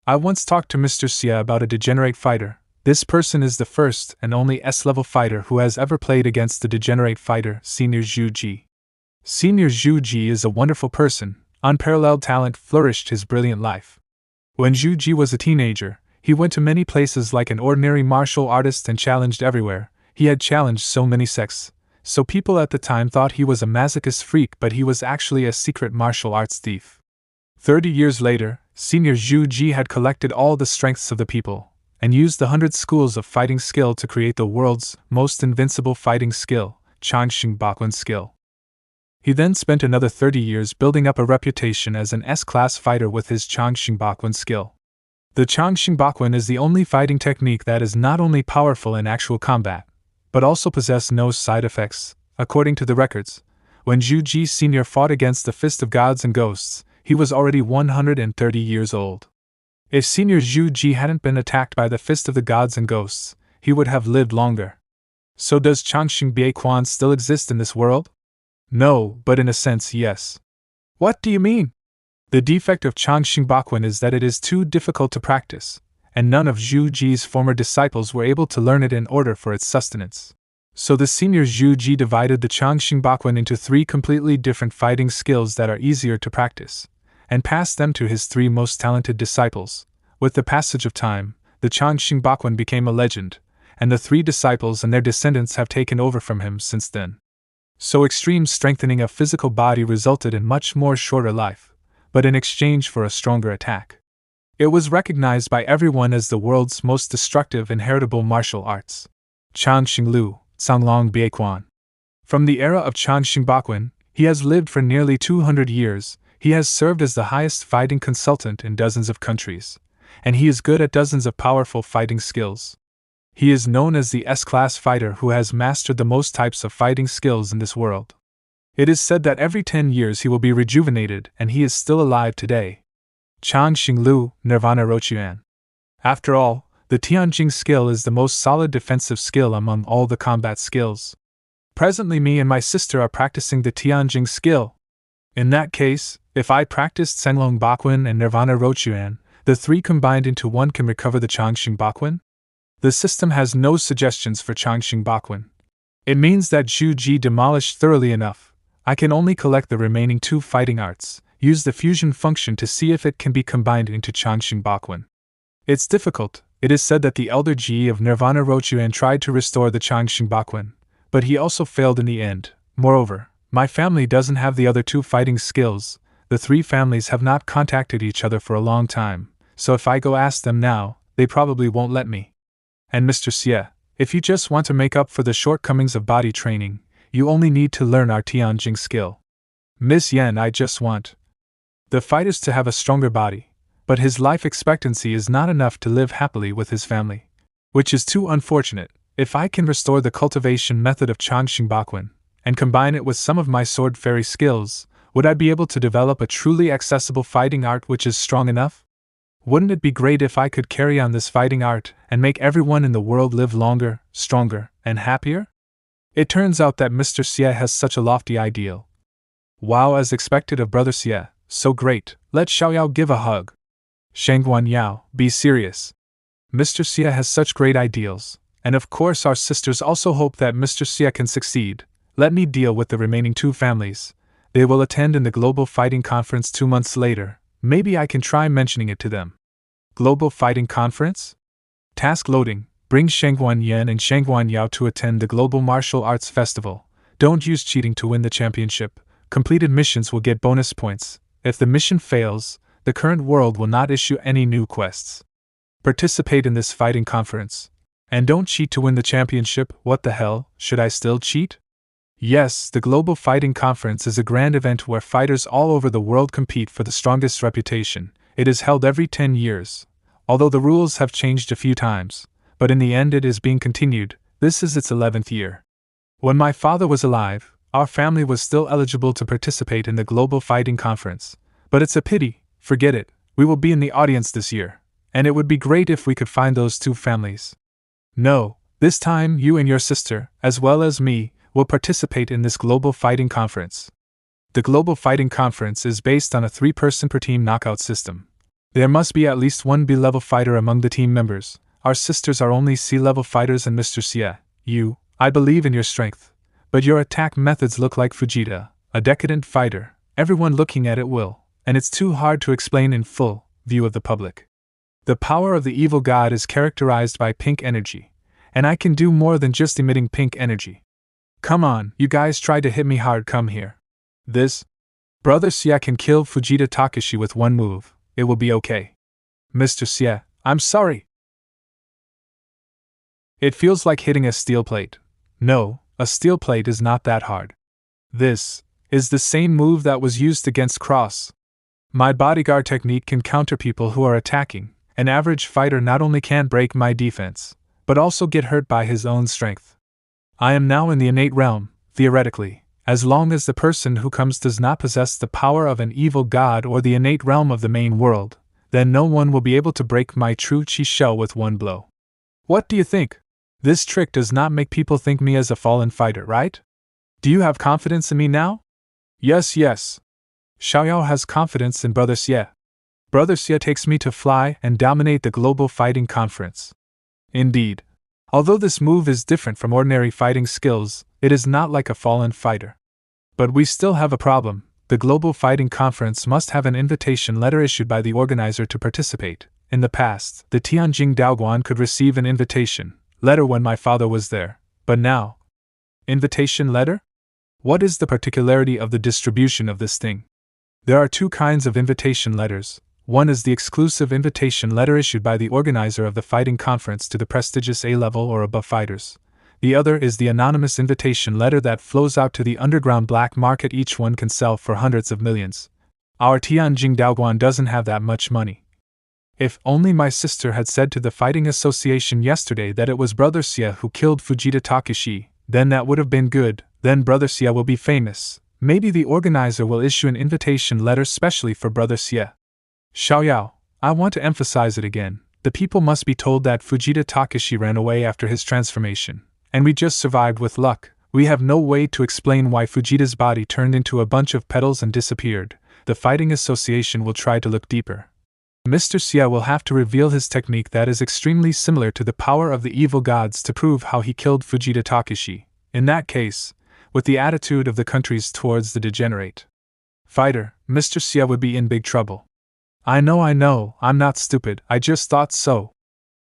I once talked to Mr. Xie about a degenerate fighter. This person is the first and only S-level fighter who has ever played against the degenerate fighter, Senior Zhu Ji. Senior Zhu Ji is a wonderful person. Unparalleled talent flourished his brilliant life. When Zhu Ji was a teenager, he went to many places like an ordinary martial artist and challenged everywhere. He had challenged so many sects, so people at the time thought he was a masochist freak, but he was actually a secret martial arts thief. 30 years later, Senior Zhu Ji had collected all the strengths of the people, and used the 100 schools of fighting skill to create the world's most invincible fighting skill, Changxing Bakwen skill. He then spent another 30 years building up a reputation as an S-class fighter with his Changxing Bakwen skill. The Changxing Bakwen is the only fighting technique that is not only powerful in actual combat, but also possess no side effects. According to the records, when Zhu Ji Sr. fought against the Fist of Gods and Ghosts, he was already 130 years old. If Senior Zhu Ji hadn't been attacked by the Fist of the Gods and Ghosts, he would have lived longer. So does Changxing Bakwen still exist in this world? No, but in a sense, yes. What do you mean? The defect of Changxing Bakwen is that it is too difficult to practice, and none of Zhu Ji's former disciples were able to learn it in order for its sustenance. So the Senior Zhu Ji divided the Changxing Bakwen into 3 completely different fighting skills that are easier to practice, and passed them to his 3 most talented disciples. With the passage of time, the Changxing Bakwen became a legend, and the 3 disciples and their descendants have taken over from him since then. So extreme strengthening of physical body resulted in much more shorter life, but in exchange for a stronger attack. It was recognized by everyone as the world's most destructive and heritable martial arts. Changxing Lu, Canglong Bakwen. From the era of Changxing Bakwen, he has lived for nearly 200 years. He has served as the highest fighting consultant in dozens of countries, and he is good at dozens of powerful fighting skills. He is known as the S-class fighter who has mastered the most types of fighting skills in this world. It is said that every 10 years he will be rejuvenated, and he is still alive today. Changxing Lu, Nirvana Rochuan. After all, the Tianjing skill is the most solid defensive skill among all the combat skills. Presently me and my sister are practicing the Tianjing skill. In that case, if I practiced Senglong Bakwen and Nirvana Rochuan, the 3 combined into one can recover the Changxing Bakwen? The system has no suggestions for Changxing Bakwen. It means that Zhu Ji demolished thoroughly enough. I can only collect the remaining 2 fighting arts, use the fusion function to see if it can be combined into Changxing Bakwen. It's difficult. It is said that the elder Ji of Nirvana Rochuan tried to restore the Changxing Bakwen, but he also failed in the end. Moreover, my family doesn't have the other 2 fighting skills. The 3 families have not contacted each other for a long time, so if I go ask them now, they probably won't let me. And Mr. Xie, if you just want to make up for the shortcomings of body training, you only need to learn our Tianjing skill. Miss Yan, I just want the fighters to have a stronger body, but his life expectancy is not enough to live happily with his family, which is too unfortunate. If I can restore the cultivation method of Changxing Bakwen, and combine it with some of my sword fairy skills, would I be able to develop a truly accessible fighting art which is strong enough? Wouldn't it be great if I could carry on this fighting art and make everyone in the world live longer, stronger, and happier? It turns out that Mr. Xie has such a lofty ideal. Wow, as expected of Brother Xie, so great, let Xiaoyao give a hug. Shangguan Yao, be serious. Mr. Xie has such great ideals, and of course our sisters also hope that Mr. Xie can succeed. Let me deal with the remaining 2 families. They will attend in the Global Fighting Conference 2 months later. Maybe I can try mentioning it to them. Global Fighting Conference? Task loading. Bring Shangguan Yan and Shangguan Yao to attend the Global Martial Arts Festival. Don't use cheating to win the championship. Completed missions will get bonus points. If the mission fails, the current world will not issue any new quests. Participate in this fighting conference. And don't cheat to win the championship. What the hell, should I still cheat? Yes, the Global Fighting Conference is a grand event where fighters all over the world compete for the strongest reputation. It is held every 10 years. Although the rules have changed a few times, but in the end it is being continued. This is its 11th year. When my father was alive, our family was still eligible to participate in the Global Fighting Conference. But it's a pity, forget it, we will be in the audience this year, and it would be great if we could find those 2 families. No, this time you and your sister, as well as me, will participate in this Global Fighting Conference. The Global Fighting Conference is based on a 3-person per team knockout system. There must be at least one B-level fighter among the team members. Our sisters are only C-level fighters, and Mr. Xie, I believe in your strength. But your attack methods look like Fujita, a decadent fighter. Everyone looking at it will, and it's too hard to explain in full view of the public. The power of the evil god is characterized by pink energy, and I can do more than just emitting pink energy. Come on, you guys tried to hit me hard, come here. This Brother Xie can kill Fujita Takashi with one move. It will be okay. Mr. Xie, I'm sorry. It feels like hitting a steel plate. No, a steel plate is not that hard. This is the same move that was used against Cross. My bodyguard technique can counter people who are attacking. An average fighter not only can't break my defense, but also get hurt by his own strength. I am now in the innate realm, theoretically, as long as the person who comes does not possess the power of an evil god or the innate realm of the main world, then no one will be able to break my true chi shell with one blow. What do you think? This trick does not make people think me as a fallen fighter, right? Do you have confidence in me now? Yes. Xiaoyao has confidence in Brother Xie. Brother Xie takes me to fly and dominate the global fighting conference. Indeed. Although this move is different from ordinary fighting skills, it is not like a fallen fighter. But we still have a problem. The global fighting conference must have an invitation letter issued by the organizer to participate. In the past, the Tianjing Daoguan could receive an invitation letter when my father was there, but now, invitation letter? What is the particularity of the distribution of this thing? There are two kinds of invitation letters. One is the exclusive invitation letter issued by the organizer of the fighting conference to the prestigious A-level or above fighters. The other is the anonymous invitation letter that flows out to the underground black market. Each one can sell for hundreds of millions. Our Tianjing Daoguan doesn't have that much money. If only my sister had said to the Fighting Association yesterday that it was Brother Xie who killed Fujita Takashi, then that would have been good. Then Brother Xie will be famous. Maybe the organizer will issue an invitation letter specially for Brother Xie. Xiaoyao, I want to emphasize it again. The people must be told that Fujita Takashi ran away after his transformation, and we just survived with luck. We have no way to explain why Fujita's body turned into a bunch of petals and disappeared. The Fighting Association will try to look deeper. Mr. Xie will have to reveal his technique that is extremely similar to the power of the evil gods to prove how he killed Fujita Takashi. In that case, with the attitude of the countries towards the degenerate fighter, Mr. Xie would be in big trouble. I know, I'm not stupid, I just thought so.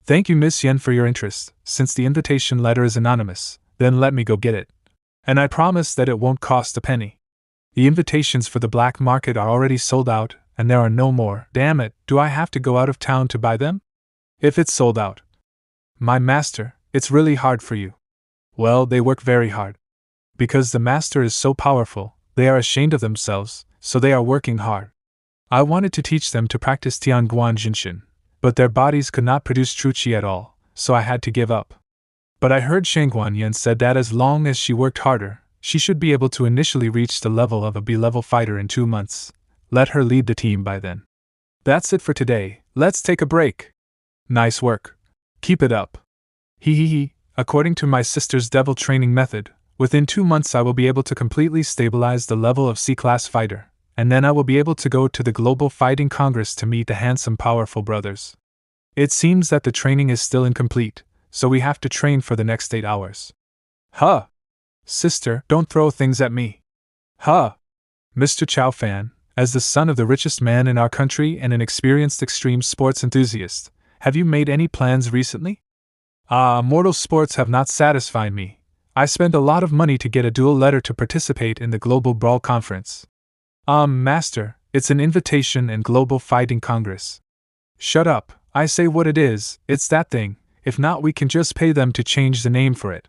Thank you, Miss Yan, for your interest. Since the invitation letter is anonymous, then let me go get it. And I promise that it won't cost a penny. The invitations for the black market are already sold out, and there are no more. Damn it, do I have to go out of town to buy them? If it's sold out. My master, it's really hard for you. Well, they work very hard. Because the master is so powerful, they are ashamed of themselves, so they are working hard. I wanted to teach them to practice Tianguan Jinshin, but their bodies could not produce true qi at all, so I had to give up. But I heard Shangguan Yan said that as long as she worked harder, she should be able to initially reach the level of a B-level fighter in 2 months. Let her lead the team by then. That's it for today, let's take a break. Nice work. Keep it up. Hee. According to my sister's devil training method, within 2 months I will be able to completely stabilize the level of C-class fighter, and then I will be able to go to the Global Fighting Congress to meet the handsome powerful brothers. It seems that the training is still incomplete, so we have to train for the next 8 hours. Huh! Sister, don't throw things at me. Huh! Mr. Chow Fan, as the son of the richest man in our country and an experienced extreme sports enthusiast, have you made any plans recently? Mortal sports have not satisfied me. I spent a lot of money to get a dual letter to participate in the Global Brawl Conference. Master, it's an invitation and Global Fighting Congress. Shut up, I say what it is, it's that thing. If not, we can just pay them to change the name for it.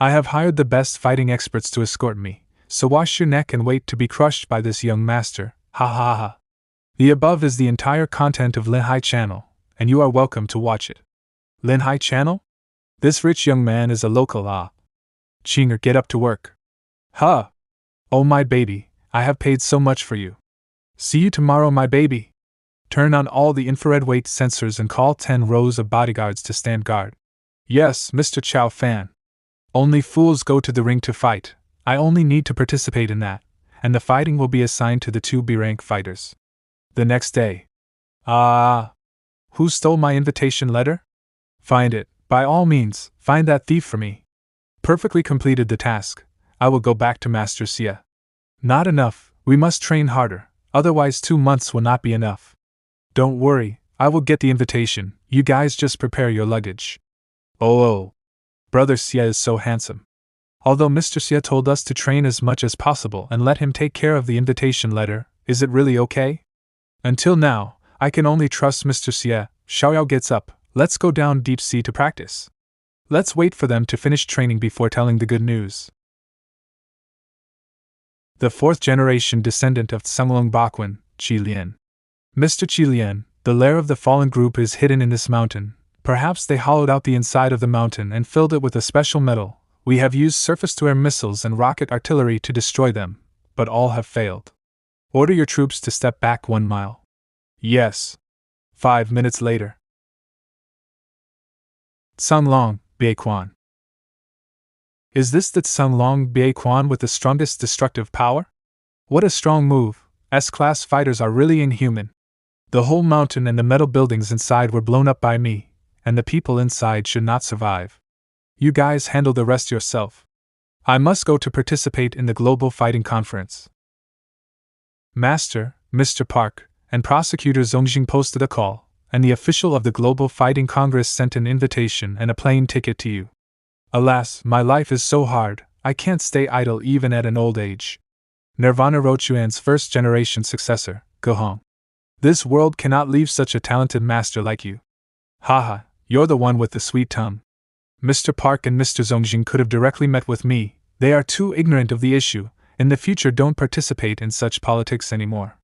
I have hired the best fighting experts to escort me, so wash your neck and wait to be crushed by this young master. Ha ha ha. The above is the entire content of Linhai Channel, and you are welcome to watch it. Linhai Channel? This rich young man is a local. Chinger, get up to work. Huh. Oh my baby, I have paid so much for you. See you tomorrow, my baby. Turn on all the infrared weight sensors and call 10 rows of bodyguards to stand guard. Yes, Mr. Chow Fan. Only fools go to the ring to fight. I only need to participate in that, and the fighting will be assigned to the 2 B-rank fighters. The next day. Ah! Who stole my invitation letter? Find it, by all means, find that thief for me. Perfectly completed the task. I will go back to Master Xie. Not enough, we must train harder, otherwise 2 months will not be enough. Don't worry, I will get the invitation, you guys just prepare your luggage. Oh, Brother Xie is so handsome. Although Mr. Xie told us to train as much as possible and let him take care of the invitation letter, is it really okay? Until now, I can only trust Mr. Xie. Xiaoyao gets up, let's go down deep sea to practice. Let's wait for them to finish training before telling the good news. The 4th generation descendant of Tsunglong Baquan, Xie Yan. Mr. Xie Yan, the lair of the fallen group is hidden in this mountain. Perhaps they hollowed out the inside of the mountain and filled it with a special metal. We have used surface-to-air missiles and rocket artillery to destroy them, but all have failed. Order your troops to step back 1 mile. Yes. 5 minutes later. Tsunglong Baquan. Is this the Tsunglong Baquan with the strongest destructive power? What a strong move! S-class fighters are really inhuman. The whole mountain and the metal buildings inside were blown up by me, and the people inside should not survive. You guys handle the rest yourself. I must go to participate in the Global Fighting Conference. Master, Mr. Park, and Prosecutor Zongjing posted a call, and the official of the Global Fighting Congress sent an invitation and a plane ticket to you. Alas, my life is so hard, I can't stay idle even at an old age. Nirvana Rochuan's 1st generation successor, Gohong. This world cannot leave such a talented master like you. Haha, you're the one with the sweet tongue. Mr. Park and Mr. Zongjing could have directly met with me, they are too ignorant of the issue, in the future don't participate in such politics anymore.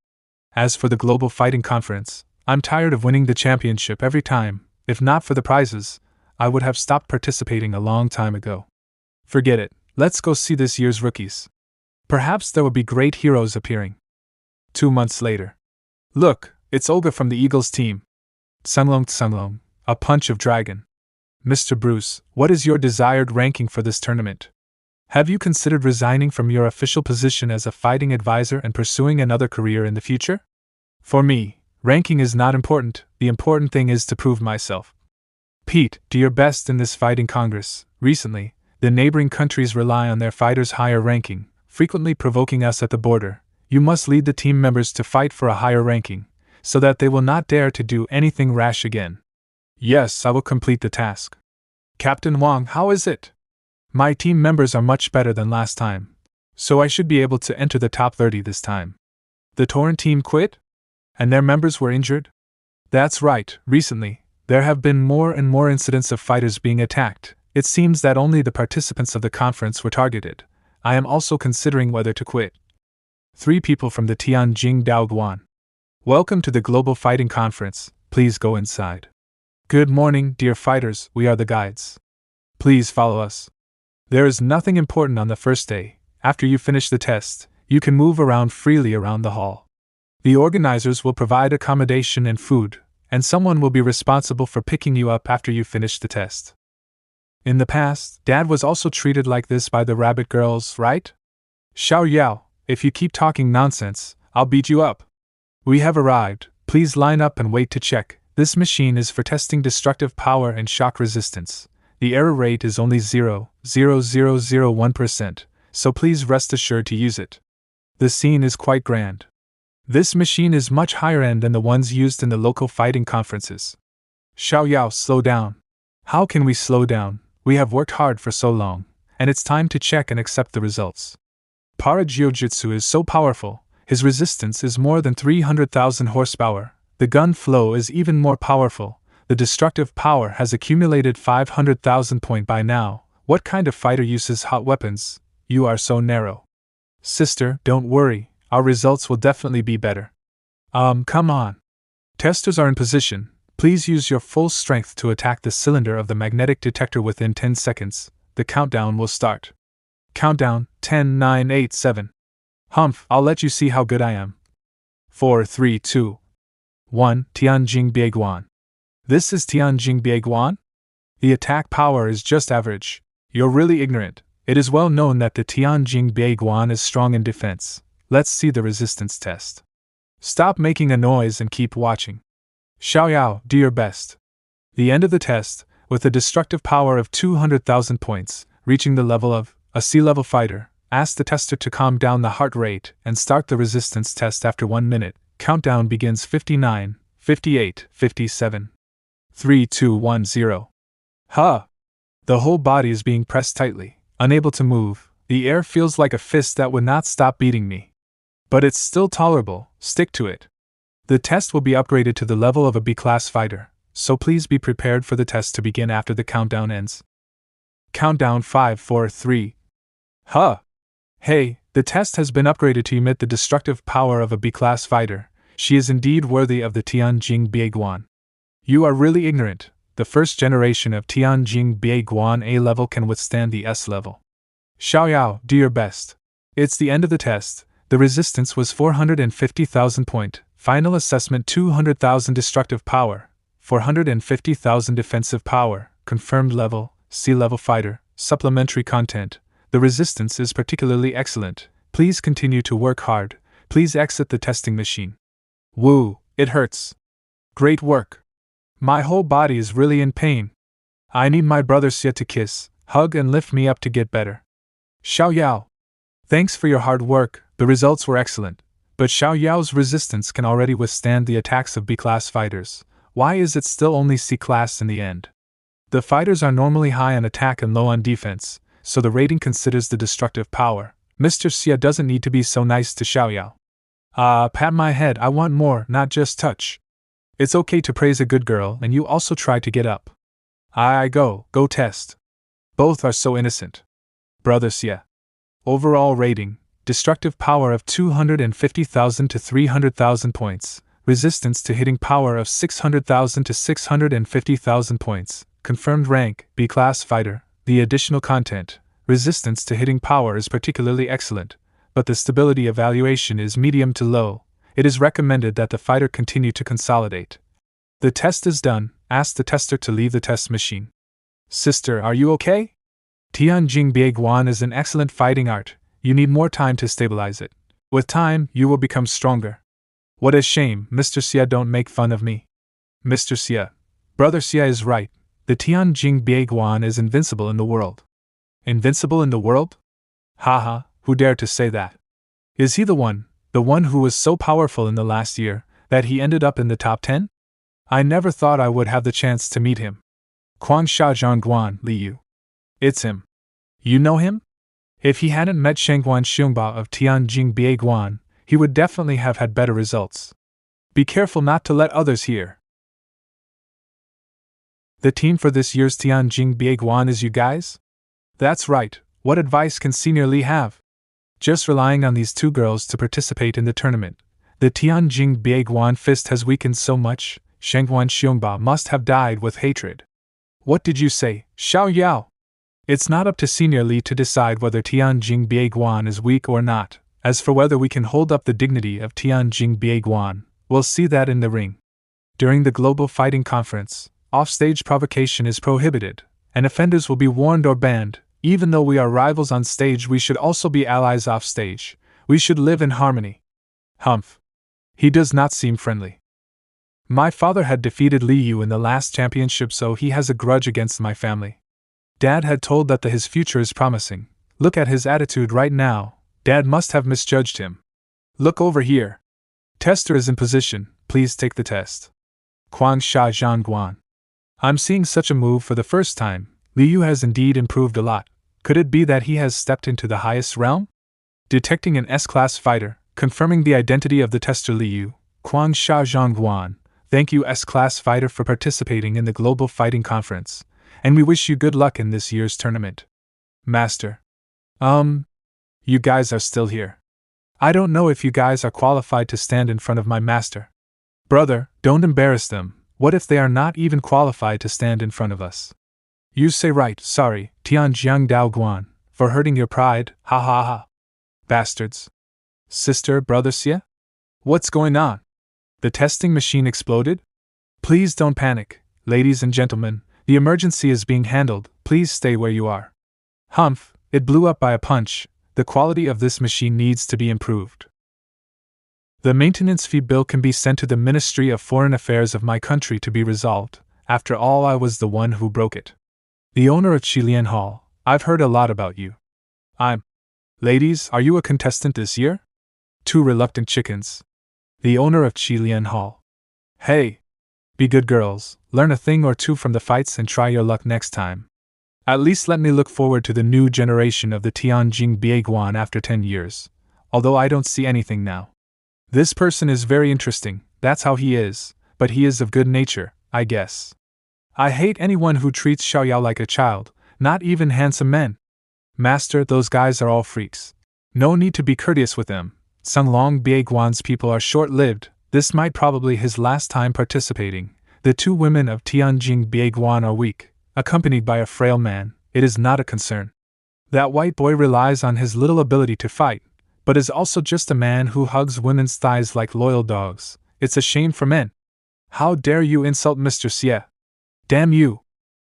As for the Global Fighting Conference, I'm tired of winning the championship every time. If not for the prizes, I would have stopped participating a long time ago. Forget it, let's go see this year's rookies. Perhaps there will be great heroes appearing. 2 months later. Look, it's Olga from the Eagles team. Tsunglong, a punch of dragon. Mr. Bruce, what is your desired ranking for this tournament? Have you considered resigning from your official position as a fighting advisor and pursuing another career in the future? For me, ranking is not important, the important thing is to prove myself. Pete, do your best in this fighting congress. Recently, the neighboring countries rely on their fighters' higher ranking, frequently provoking us at the border. You must lead the team members to fight for a higher ranking, so that they will not dare to do anything rash again. Yes, I will complete the task. Captain Wang, how is it? My team members are much better than last time, so I should be able to enter the top 30 this time. The Torrent team quit? And their members were injured? That's right, recently, there have been more and more incidents of fighters being attacked. It seems that only the participants of the conference were targeted. I am also considering whether to quit. 3 people from the Tianjing Daoguan. Welcome to the Global Fighting Conference, please go inside. Good morning, dear fighters, we are the guides. Please follow us. There is nothing important on the first day. After you finish the test, you can move around freely around the hall. The organizers will provide accommodation and food, and someone will be responsible for picking you up after you finish the test. In the past, Dad was also treated like this by the rabbit girls, right? Xiao Yao, if you keep talking nonsense, I'll beat you up. We have arrived, please line up and wait to check. This machine is for testing destructive power and shock resistance. The error rate is only 0.0001%, so please rest assured to use it. The scene is quite grand. This machine is much higher end than the ones used in the local fighting conferences. Xiao Yao, slow down. How can we slow down? We have worked hard for so long, and it's time to check and accept the results. Para Jiu-Jitsu is so powerful, his resistance is more than 300,000 horsepower. The gun flow is even more powerful. The destructive power has accumulated 500,000 point by now. What kind of fighter uses hot weapons? You are so narrow. Sister, don't worry, our results will definitely be better. Come on. Testers are in position. Please use your full strength to attack the cylinder of the magnetic detector within 10 seconds. The countdown will start. Countdown, 10, 9, 8, 7. Humph, I'll let you see how good I am. 4, 3, 2, 1. Tianjing Bieguan. This is Tianjing Bieguan? The attack power is just average. You're really ignorant. It is well known that the Tianjing Bieguan is strong in defense. Let's see the resistance test. Stop making a noise and keep watching. Xiaoyao, do your best. The end of the test, with a destructive power of 200,000 points, reaching the level of a sea-level fighter, asked the tester to calm down the heart rate and start the resistance test after 1 minute. Countdown begins 59, 58, 57. 3, 2, 1, 0. Huh! The whole body is being pressed tightly, unable to move. The air feels like a fist that would not stop beating me. But it's still tolerable, stick to it. The test will be upgraded to the level of a B-class fighter, so please be prepared for the test to begin after the countdown ends. Countdown 5, 4, 3. Huh! Hey, the test has been upgraded to emit the destructive power of a B-class fighter. She is indeed worthy of the Tianjing Bieguan. You are really ignorant. The first generation of Tianjing Bieguan A level can withstand the S level. Xiaoyao, do your best. It's the end of the test. The resistance was 450,000 point. Final assessment 200,000 destructive power, 450,000 defensive power, confirmed level, C-level fighter, supplementary content. The resistance is particularly excellent. Please continue to work hard. Please exit the testing machine. Woo, it hurts. Great work. My whole body is really in pain. I need my brother Xie to kiss, hug and lift me up to get better. Xiaoyao. Thanks for your hard work, the results were excellent. But Xiaoyao's resistance can already withstand the attacks of B-class fighters. Why is it still only C-class in the end? The fighters are normally high on attack and low on defense, so the rating considers the destructive power. Mr. Xie doesn't need to be so nice to Xiaoyao. Pat my head, I want more, not just touch. It's okay to praise a good girl and you also try to get up. Go test. Both are so innocent. Brother Xie. Overall rating, destructive power of 250,000 to 300,000 points, resistance to hitting power of 600,000 to 650,000 points, confirmed rank, B-class fighter. The additional content, resistance to hitting power is particularly excellent, but the stability evaluation is medium to low. It is recommended that the fighter continue to consolidate. The test is done, ask the tester to leave the test machine. Sister, are you okay? Tianjing Bieguan is an excellent fighting art. You need more time to stabilize it. With time, you will become stronger. What a shame, Mr. Xie, don't make fun of me. Mr. Xie. Brother Xie is right. The Tianjing Bieguan is invincible in the world. Invincible in the world? Haha, who dared to say that? Is he the one who was so powerful in the last year, that he ended up in the top 10? I never thought I would have the chance to meet him. Quangsha Zhongguan Liu. It's him. You know him? If he hadn't met Shengguan Xungba of Tianjing Bieguan, he would definitely have had better results. Be careful not to let others hear. The team for this year's Tianjing Bieguan is you guys? That's right, what advice can Senior Li have? Just relying on these two girls to participate in the tournament. The Tianjing Bieguan fist has weakened so much, Shengguan Xungba must have died with hatred. What did you say, Xiaoyao? It's not up to Senior Li to decide whether Tianjing Bieguan is weak or not. As for whether we can hold up the dignity of Tianjing Bieguan, we'll see that in the ring. During the Global Fighting Conference, offstage provocation is prohibited, and offenders will be warned or banned. Even though we are rivals on stage, we should also be allies off stage. We should live in harmony. Humph. He does not seem friendly. My father had defeated Li Yu in the last championship, so he has a grudge against my family. Dad had told that his future is promising. Look at his attitude right now. Dad must have misjudged him. Look over here. Tester is in position, please take the test. Quangsha Zhongguan. I'm seeing such a move for the first time. Li Yu has indeed improved a lot. Could it be that he has stepped into the highest realm? Detecting an S-class fighter, confirming the identity of the tester Li Yu, Quangsha Zhongguan. Thank you S-class fighter for participating in the Global Fighting Conference, and we wish you good luck in this year's tournament. Master. You guys are still here. I don't know if you guys are qualified to stand in front of my master. Brother, don't embarrass them. What if they are not even qualified to stand in front of us? You say right, sorry, Tianjiang Daoguan, for hurting your pride, ha ha ha. Bastards. Sister, Brother Xie? What's going on? The testing machine exploded? Please don't panic, ladies and gentlemen, the emergency is being handled, please stay where you are. Humph, it blew up by a punch, the quality of this machine needs to be improved. The maintenance fee bill can be sent to the Ministry of Foreign Affairs of my country to be resolved. After all, I was the one who broke it. The owner of Xie Yan Hall, I've heard a lot about you. Ladies, are you a contestant this year? 2 reluctant chickens. The owner of Xie Yan Hall. Hey! Be good girls, learn a thing or two from the fights and try your luck next time. At least let me look forward to the new generation of the Tianjin Bieguan after 10 years, although I don't see anything now. This person is very interesting, that's how he is, but he is of good nature, I guess. I hate anyone who treats Xiaoyao like a child, not even handsome men. Master, those guys are all freaks. No need to be courteous with them. Sunglong Bieguan's people are short-lived. This might probably his last time participating. The 2 women of Tianjin Bieguan are weak, accompanied by a frail man. It is not a concern. That white boy relies on his little ability to fight, but is also just a man who hugs women's thighs like loyal dogs. It's a shame for men. How dare you insult Mr. Xie? Damn you!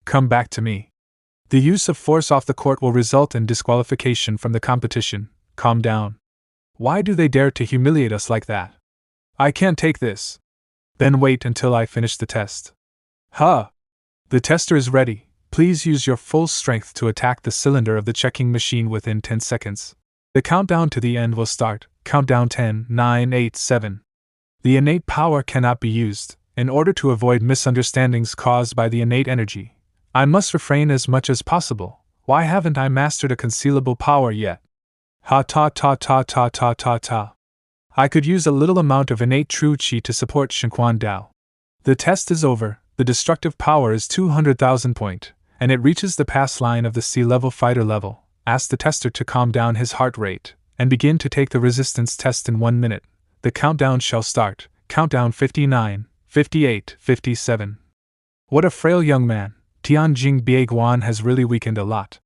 Come back to me. The use of force off the court will result in disqualification from the competition. Calm down. Why do they dare to humiliate us like that? I can't take this. Then wait until I finish the test. Huh! The tester is ready. Please use your full strength to attack the cylinder of the checking machine within 10 seconds. The countdown to the end will start. Countdown 10, 9, 8, 7. The innate power cannot be used. In order to avoid misunderstandings caused by the innate energy, I must refrain as much as possible. Why haven't I mastered a concealable power yet? Ha ta ta ta ta ta ta ta. I could use a little amount of innate true qi to support Shenquan Dao. The test is over, the destructive power is 200,000 point, and it reaches the pass line of the sea-level fighter level. Ask the tester to calm down his heart rate, and begin to take the resistance test in 1 minute. The countdown shall start. Countdown 59, 58, 57. What a frail young man. Tianjin Bieguan has really weakened a lot.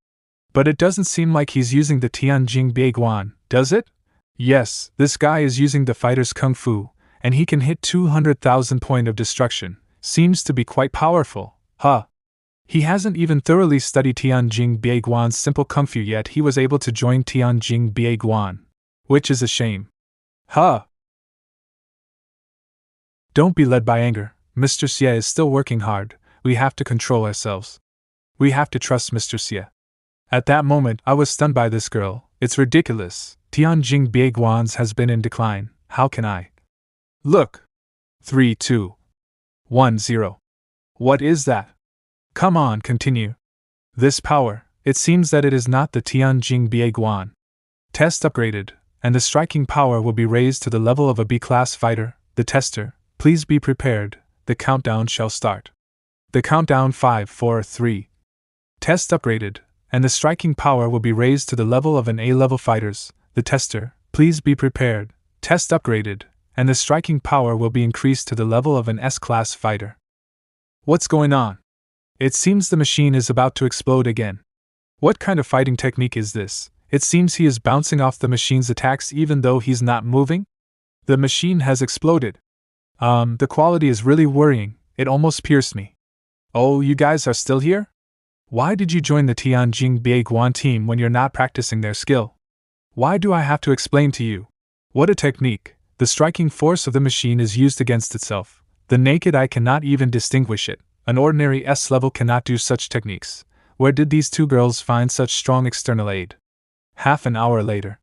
But it doesn't seem like he's using the Tianjin Bieguan, does it? Yes, this guy is using the fighter's kung fu, and he can hit 200,000 point of destruction. Seems to be quite powerful, huh? He hasn't even thoroughly studied Tianjin Bieguan's simple kung fu yet. He was able to join Tianjin Bieguan, which is a shame. Huh? Don't be led by anger. Mr. Xie is still working hard. We have to control ourselves. We have to trust Mr. Xie. At that moment, I was stunned by this girl. It's ridiculous. Tianjin Bieguan's has been in decline. How can I? Look. 3, 2, 1, 0. What is that? Come on, continue. This power, it seems that it is not the Tianjin Bieguan. Test upgraded, and the striking power will be raised to the level of a B-class fighter. The tester, please be prepared. The countdown shall start. The countdown 5, 4, 3. Test upgraded, and the striking power will be raised to the level of an A-level fighters. The tester, please be prepared. Test upgraded, and the striking power will be increased to the level of an S-class fighter. What's going on? It seems the machine is about to explode again. What kind of fighting technique is this? It seems he is bouncing off the machine's attacks even though he's not moving? The machine has exploded. The quality is really worrying. It almost pierced me. Oh, you guys are still here? Why did you join the Tianjin Bieguan team when you're not practicing their skill? Why do I have to explain to you? What a technique. The striking force of the machine is used against itself. The naked eye cannot even distinguish it. An ordinary S-level cannot do such techniques. Where did these 2 girls find such strong external aid? Half an hour later.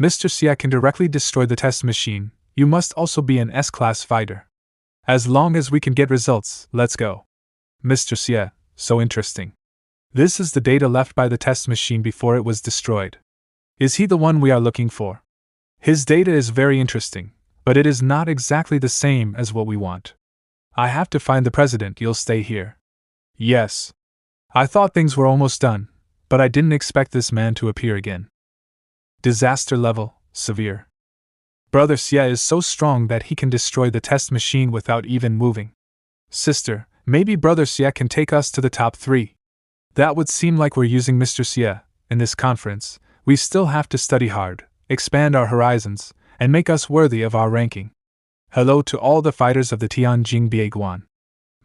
Mr. Xie can directly destroy the test machine. You must also be an S-class fighter. As long as we can get results, let's go. Mr. Xie, so interesting. This is the data left by the test machine before it was destroyed. Is he the one we are looking for? His data is very interesting, but it is not exactly the same as what we want. I have to find the president. You'll stay here. Yes. I thought things were almost done, but I didn't expect this man to appear again. Disaster level, severe. Brother Xie is so strong that he can destroy the test machine without even moving. Sister, maybe Brother Xie can take us to the top 3. That would seem like we're using Mr. Xie. In this conference, we still have to study hard, expand our horizons, and make us worthy of our ranking. Hello to all the fighters of the Tianjin Bieguan.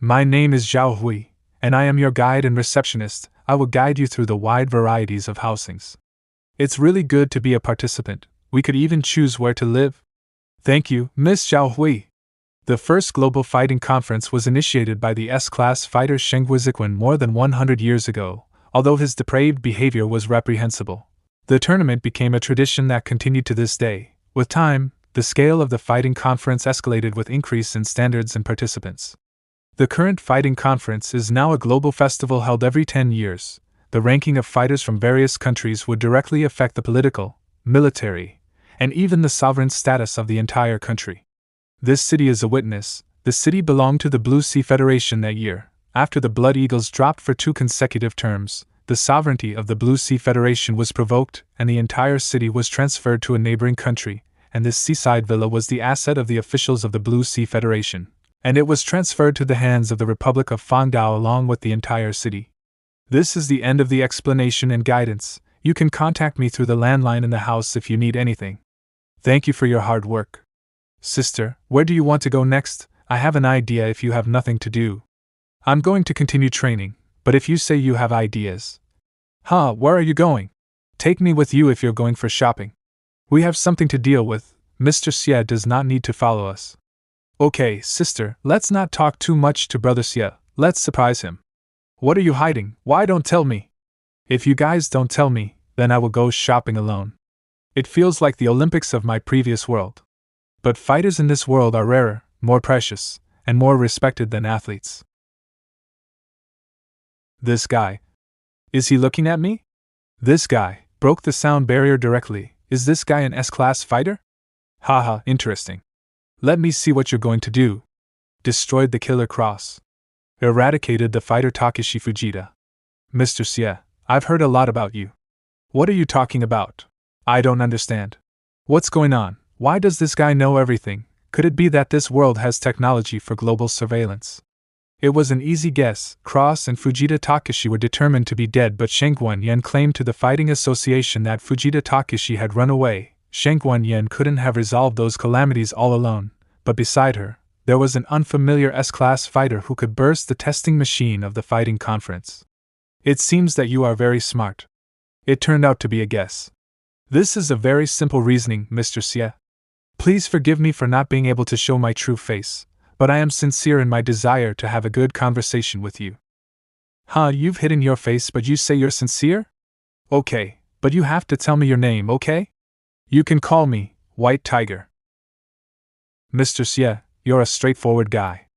My name is Zhao Hui, and I am your guide and receptionist. I will guide you through the wide varieties of housings. It's really good to be a participant. We could even choose where to live. Thank you, Miss Zhao Hui. The first global fighting conference was initiated by the S-class fighter Sheng Guizikwan more than 100 years ago, although his depraved behavior was reprehensible. The tournament became a tradition that continued to this day. With time, the scale of the fighting conference escalated with increase in standards and participants. The current fighting conference is now a global festival held every 10 years. The ranking of fighters from various countries would directly affect the political, military, and even the sovereign status of the entire country. This city is a witness. The city belonged to the Blue Sea Federation that year. After the Blood Eagles dropped for 2 consecutive terms, the sovereignty of the Blue Sea Federation was provoked, and the entire city was transferred to a neighboring country, and this seaside villa was the asset of the officials of the Blue Sea Federation, and it was transferred to the hands of the Republic of Fangdao along with the entire city. This is the end of the explanation and guidance. You can contact me through the landline in the house if you need anything. Thank you for your hard work. Sister, where do you want to go next? I have an idea if you have nothing to do. I'm going to continue training, but if you say you have ideas. Where are you going? Take me with you if you're going for shopping. We have something to deal with. Mr. Xie does not need to follow us. Okay, sister, let's not talk too much to Brother Xie. Let's surprise him. What are you hiding? Why don't tell me? If you guys don't tell me, then I will go shopping alone. It feels like the Olympics of my previous world. But fighters in this world are rarer, more precious, and more respected than athletes. This guy. Is he looking at me? This guy broke the sound barrier directly. Is this guy an S-class fighter? Haha, interesting. Let me see what you're going to do. Destroyed the killer cross. Eradicated the fighter Takeshi Fujita. Mr. Xie, I've heard a lot about you. What are you talking about? I don't understand. What's going on? Why does this guy know everything? Could it be that this world has technology for global surveillance? It was an easy guess. Cross and Fujita Takeshi were determined to be dead, but Sheng Yan claimed to the Fighting Association that Fujita Takeshi had run away. Sheng Yan couldn't have resolved those calamities all alone, but beside her, there was an unfamiliar S-class fighter who could burst the testing machine of the fighting conference. It seems that you are very smart. It turned out to be a guess. This is a very simple reasoning, Mr. Xie. Please forgive me for not being able to show my true face, but I am sincere in my desire to have a good conversation with you. You've hidden your face but you say you're sincere? Okay, but you have to tell me your name, okay? You can call me White Tiger. Mr. Xie, you're a straightforward guy.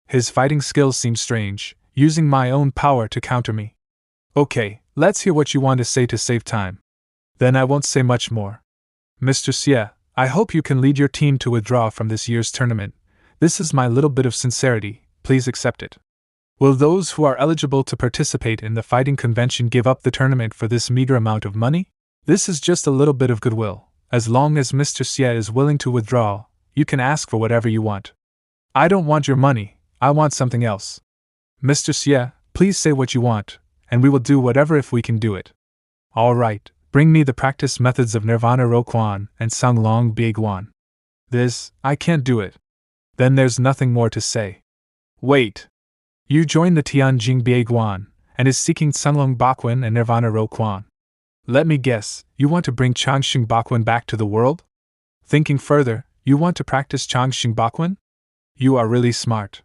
His fighting skills seem strange, using my own power to counter me. Okay, let's hear what you want to say to save time. Then I won't say much more. Mr. Xie, I hope you can lead your team to withdraw from this year's tournament. This is my little bit of sincerity, please accept it. Will those who are eligible to participate in the fighting convention give up the tournament for this meager amount of money? This is just a little bit of goodwill. As long as Mr. Xie is willing to withdraw, you can ask for whatever you want. I don't want your money, I want something else. Mr. Xie, please say what you want, and we will do whatever if we can do it. All right. Bring me the practice methods of Nirvana Roquan and Sanglong Bieguan. This, I can't do it. Then there's nothing more to say. Wait. You joined the Tianjing Bieguan and is seeking Sanglong Baquan and Nirvana Roquan. Let me guess, you want to bring Changxing Baquan back to the world? Thinking further, you want to practice Changxing Baquan? You are really smart.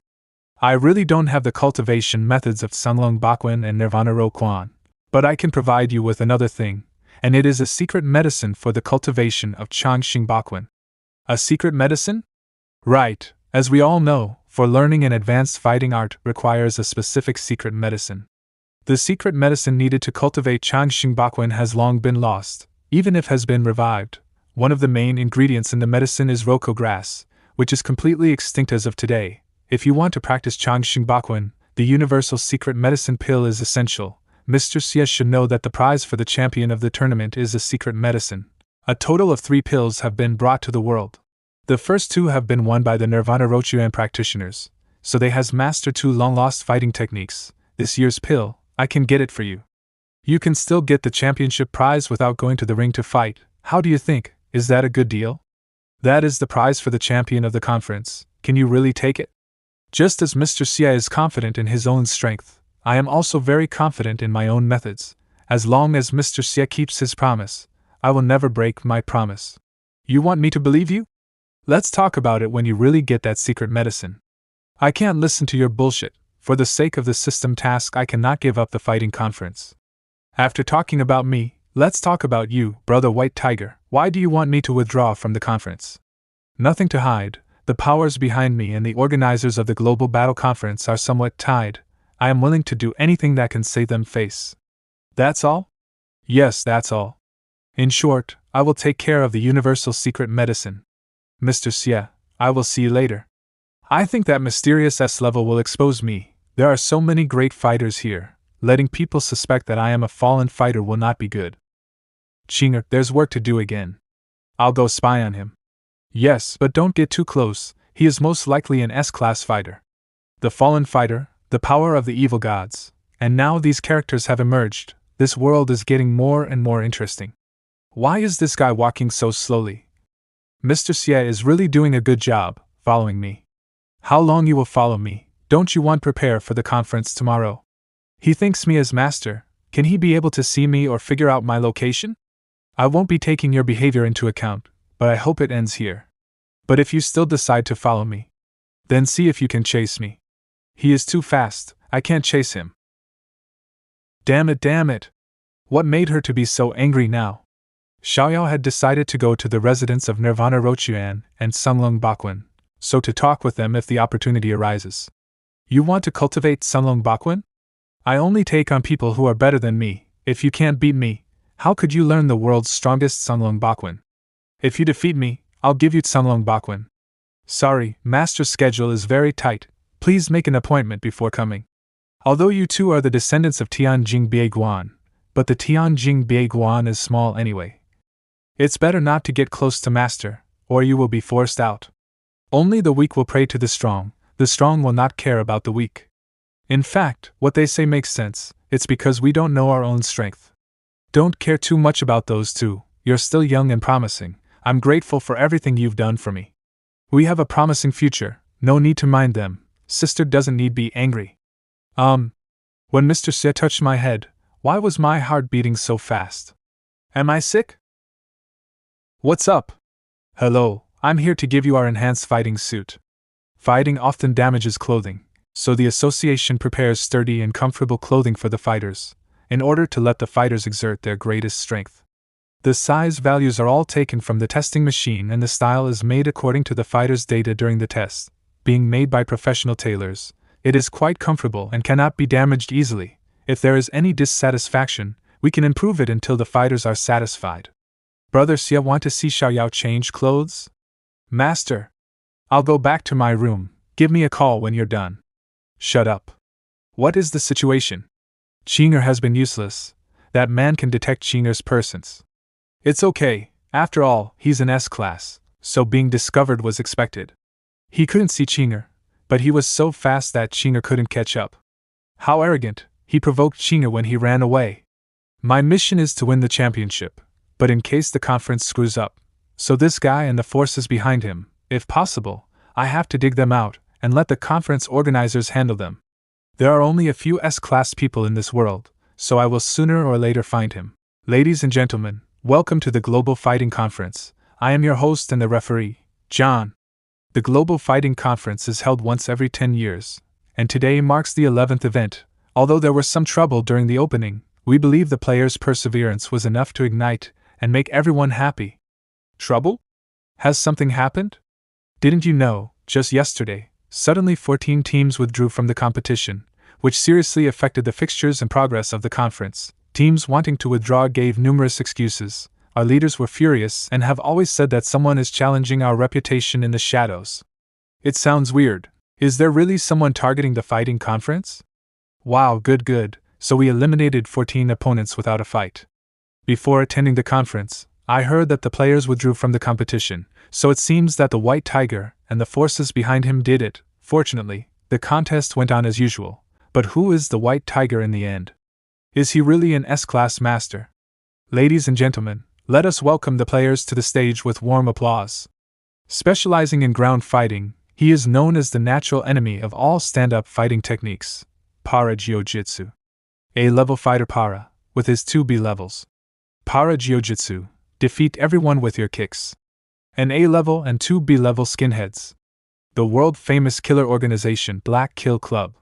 I really don't have the cultivation methods of Sanglong Baquan and Nirvana Roquan, but I can provide you with another thing. And it is a secret medicine for the cultivation of Changxing Baquan. A secret medicine? Right, as we all know, for learning an advanced fighting art requires a specific secret medicine. The secret medicine needed to cultivate Changxing Baquan has long been lost, even if has been revived. One of the main ingredients in the medicine is roko grass, which is completely extinct as of today. If you want to practice Changxing Baquan, the universal secret medicine pill is essential. Mr. Xie should know that the prize for the champion of the tournament is a secret medicine. A total of 3 pills have been brought to the world. The first 2 have been won by the Nirvana Rochuan practitioners, so they has mastered 2 long-lost fighting techniques. This year's pill, I can get it for you. You can still get the championship prize without going to the ring to fight. How do you think? Is that a good deal? That is the prize for the champion of the conference. Can you really take it? Just as Mr. Xie is confident in his own strength, I am also very confident in my own methods. As long as Mr. Xie keeps his promise, I will never break my promise. You want me to believe you? Let's talk about it when you really get that secret medicine. I can't listen to your bullshit. For the sake of the system task, I cannot give up the fighting conference. After talking about me, let's talk about you, Brother White Tiger. Why do you want me to withdraw from the conference? Nothing to hide. The powers behind me and the organizers of the Global Battle Conference are somewhat tied. I am willing to do anything that can save them face. That's all? Yes, that's all. In short, I will take care of the universal secret medicine. Mr. Xie, I will see you later. I think that mysterious S-level will expose me. There are so many great fighters here. Letting people suspect that I am a fallen fighter will not be good. Qinger, there's work to do again. I'll go spy on him. Yes, but don't get too close. He is most likely an S-class fighter. The fallen fighter, the power of the evil gods. And now these characters have emerged. This world is getting more and more interesting. Why is this guy walking so slowly? Mr. Xie is really doing a good job, following me. How long you will follow me? Don't you want to prepare for the conference tomorrow? He thinks me as master. Can he be able to see me or figure out my location? I won't be taking your behavior into account, but I hope it ends here. But if you still decide to follow me, then see if you can chase me. He is too fast, I can't chase him. Damn it. What made her to be so angry now? Xiaoyao had decided to go to the residence of Nirvana Rochuan and Sunlong Bakwen, so to talk with them if the opportunity arises. You want to cultivate Sunlong Bakwen? I only take on people who are better than me. If you can't beat me, how could you learn the world's strongest Sunlong Bakwen? If you defeat me, I'll give you Sunlong Bakwen. Sorry, master's schedule is very tight. Please make an appointment before coming. Although you two are the descendants of Tianjing Bieguan, but the Tianjing Bieguan is small anyway. It's better not to get close to master, or you will be forced out. Only the weak will pray to the strong will not care about the weak. In fact, what they say makes sense, it's because we don't know our own strength. Don't care too much about those two, you're still young and promising. I'm grateful for everything you've done for me. We have a promising future, no need to mind them, sister doesn't need be angry. When Mr. Xie touched my head, why was my heart beating so fast? Am I sick? What's up? Hello, I'm here to give you our enhanced fighting suit. Fighting often damages clothing, so the association prepares sturdy and comfortable clothing for the fighters, in order to let the fighters exert their greatest strength. The size values are all taken from the testing machine and the style is made according to the fighter's data during the test. Being made by professional tailors, it is quite comfortable and cannot be damaged easily. If there is any dissatisfaction, we can improve it until the fighters are satisfied. Brother Xie, want to see Xiaoyao change clothes? Master, I'll go back to my room. Give me a call when you're done. Shut up. What is the situation? Qinger has been useless. That man can detect Qinger's persons. It's okay, after all, he's an S-class, so being discovered was expected. He couldn't see Qinger, but he was so fast that Qinger couldn't catch up. How arrogant, he provoked Qinger when he ran away. My mission is to win the championship, but in case the conference screws up, so this guy and the forces behind him, if possible, I have to dig them out and let the conference organizers handle them. There are only a few S-class people in this world, so I will sooner or later find him. Ladies and gentlemen, welcome to the Global Fighting Conference. I am your host and the referee, John. The Global Fighting Conference is held once every 10 years, and today marks the 11th event. Although there was some trouble during the opening, we believe the players' perseverance was enough to ignite and make everyone happy. Trouble? Has something happened? Didn't you know, just yesterday, suddenly 14 teams withdrew from the competition, which seriously affected the fixtures and progress of the conference. Teams wanting to withdraw gave numerous excuses. Our leaders were furious and have always said that someone is challenging our reputation in the shadows. It sounds weird. Is there really someone targeting the fighting conference? Wow, good. So we eliminated 14 opponents without a fight. Before attending the conference, I heard that the players withdrew from the competition, so it seems that the White Tiger and the forces behind him did it. Fortunately, the contest went on as usual. But who is the White Tiger in the end? Is he really an S-class master? Ladies and gentlemen, let us welcome the players to the stage with warm applause. Specializing in ground fighting, he is known as the natural enemy of all stand-up fighting techniques, Para Jiu-Jitsu. A-level fighter Para, with his 2 B levels. Para Jiu-Jitsu, defeat everyone with your kicks. An A-level and 2 B-level skinheads. The world-famous killer organization Black Kill Club.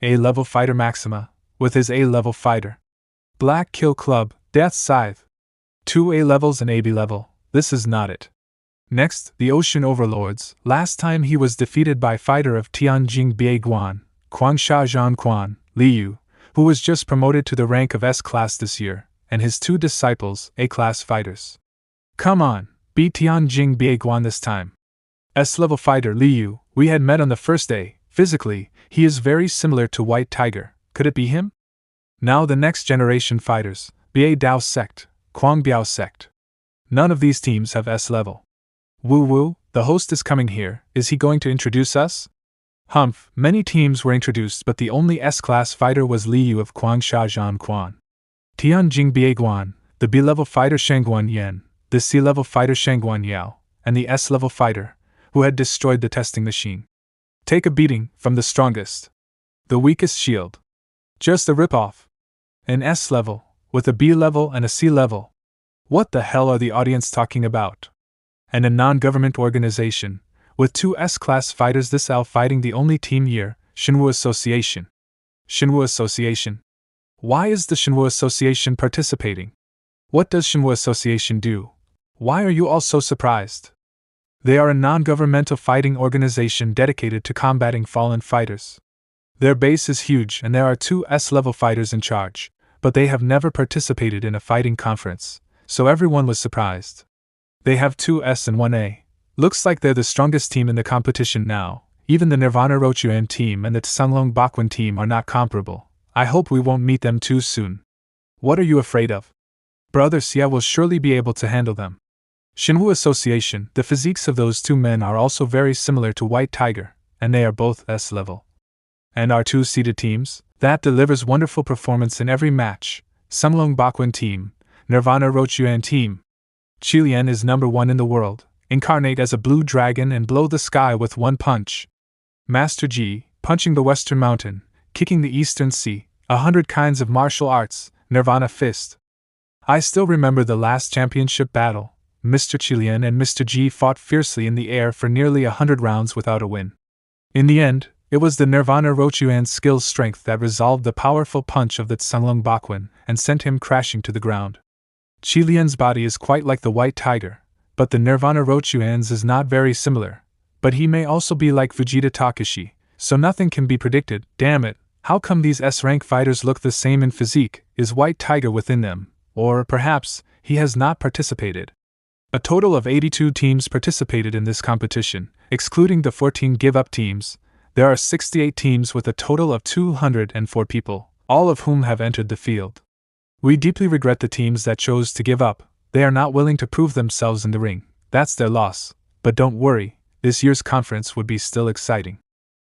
A-level fighter Maxima, with his A-level fighter. Black Kill Club, Death Scythe. 2 A-levels and a B-level, this is not it. Next, the Ocean Overlords. Last time he was defeated by fighter of Tianjing Bieguan, Guangsha Zhangquan, Liu, who was just promoted to the rank of S-class this year, and his 2 disciples, A-class fighters. Come on, beat Tianjing Bieguan this time. S-level fighter Liu, we had met on the first day. Physically, he is very similar to White Tiger. Could it be him? Now the next generation fighters, Bia Dao Sect, Kuang Biao Sect. None of these teams have S-level. Woo woo, the host is coming here. Is he going to introduce us? Humph, many teams were introduced, but the only S-class fighter was Liu of Guangsha Zhangquan. Tianjing Bieguan, the B-level fighter Shangguan Yan, the C-level fighter Shangguan Yao, and the S-level fighter, who had destroyed the testing machine. Take a beating from the strongest. The weakest shield. Just a rip-off. An S-level, with a B-level and a C-level. What the hell are the audience talking about? And a non-government organization, with 2 S-class fighters this L fighting the only team here, Shinwu Association. Shinwu Association. Why is the Shinwu Association participating? What does Shinwu Association do? Why are you all so surprised? They are a non-governmental fighting organization dedicated to combating fallen fighters. Their base is huge and there are 2 S-level fighters in charge, but they have never participated in a fighting conference, so everyone was surprised. They have 2 S and 1 A. Looks like they're the strongest team in the competition now. Even the Nirvana Rochuan team and the Tsanglong Bakwan team are not comparable. I hope we won't meet them too soon. What are you afraid of? Brother Xie will surely be able to handle them. Shinwu Association, the physiques of those 2 men are also very similar to White Tiger, and they are both S-level. And our 2 seeded teams, that delivers wonderful performance in every match, Tsanglong Bakwan team, Nirvana Rochuan team. Xie Yan is number 1 in the world, incarnate as a blue dragon and blow the sky with 1 punch. Master Ji, punching the Western Mountain, kicking the Eastern Sea, 100 kinds of martial arts, Nirvana Fist. I still remember the last championship battle. Mr. Xie Yan and Mr. Ji fought fiercely in the air for nearly 100 rounds without a win. In the end, it was the Nirvana Rochuan's skill strength that resolved the powerful punch of the Tsanglong Bakwan and sent him crashing to the ground. Xie Yan's body is quite like the White Tiger, but the Nirvana Rochuan's is not very similar. But he may also be like Fujita Takashi, so nothing can be predicted. Damn it, how come these S-rank fighters look the same in physique? Is White Tiger within them? Or, perhaps, he has not participated. A total of 82 teams participated in this competition, excluding the 14 give-up teams. There are 68 teams with a total of 204 people, all of whom have entered the field. We deeply regret the teams that chose to give up. They are not willing to prove themselves in the ring. That's their loss. But don't worry, this year's conference would be still exciting.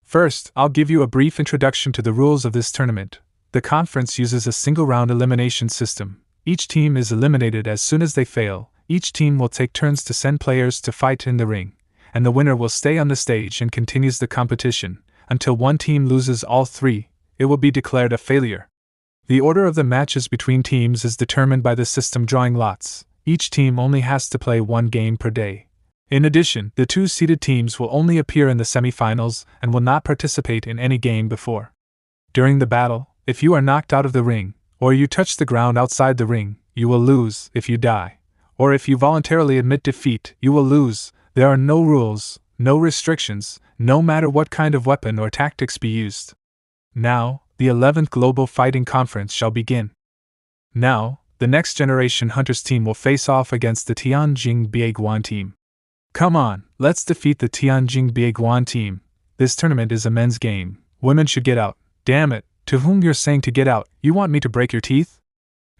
First, I'll give you a brief introduction to the rules of this tournament. The conference uses a single-round elimination system. Each team is eliminated as soon as they fail. Each team will take turns to send players to fight in the ring, and the winner will stay on the stage and continues the competition. Until one team loses all 3, it will be declared a failure. The order of the matches between teams is determined by the system drawing lots. Each team only has to play 1 game per day. In addition, the 2 seeded teams will only appear in the semifinals and will not participate in any game before. During the battle, if you are knocked out of the ring, or you touch the ground outside the ring, you will lose. If you die, or if you voluntarily admit defeat, you will lose. There are no rules, no restrictions, no matter what kind of weapon or tactics be used. Now, the 11th Global Fighting Conference shall begin. Now, the Next Generation Hunters team will face off against the Tianjing Bieguan team. Come on, let's defeat the Tianjing Bieguan team. This tournament is a men's game. Women should get out. Damn it, to whom you're saying to get out? You want me to break your teeth?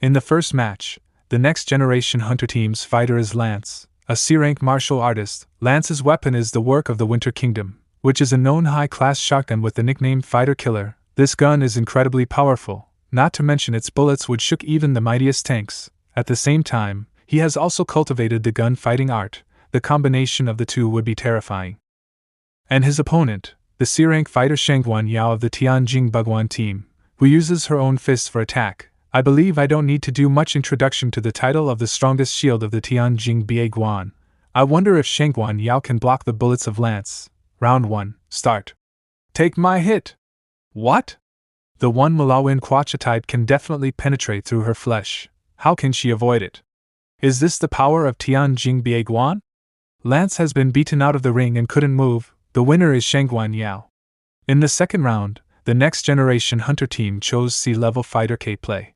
In the first match, the Next Generation Hunter team's fighter is Lance, a C-rank martial artist. Lance's weapon is the work of the Winter Kingdom, which is a known high-class shotgun with the nickname Fighter Killer. This gun is incredibly powerful, not to mention its bullets would shook even the mightiest tanks. At the same time, he has also cultivated the gun-fighting art. The combination of the 2 would be terrifying. And his opponent, the C-rank fighter Shangguan Yao of the Tianjing Bieguan team, who uses her own fists for attack. I believe I don't need to do much introduction to the title of the strongest shield of the Tianjing Bieguan. I wonder if Shangguan Yao can block the bullets of Lance. Round 1, start. Take my hit! What? The one Malawin Quachatite can definitely penetrate through her flesh. How can she avoid it? Is this the power of Tianjing Bieguan? Lance has been beaten out of the ring and couldn't move. The winner is Shangguan Yao. In the second round, the next generation hunter team chose C-level fighter K-play.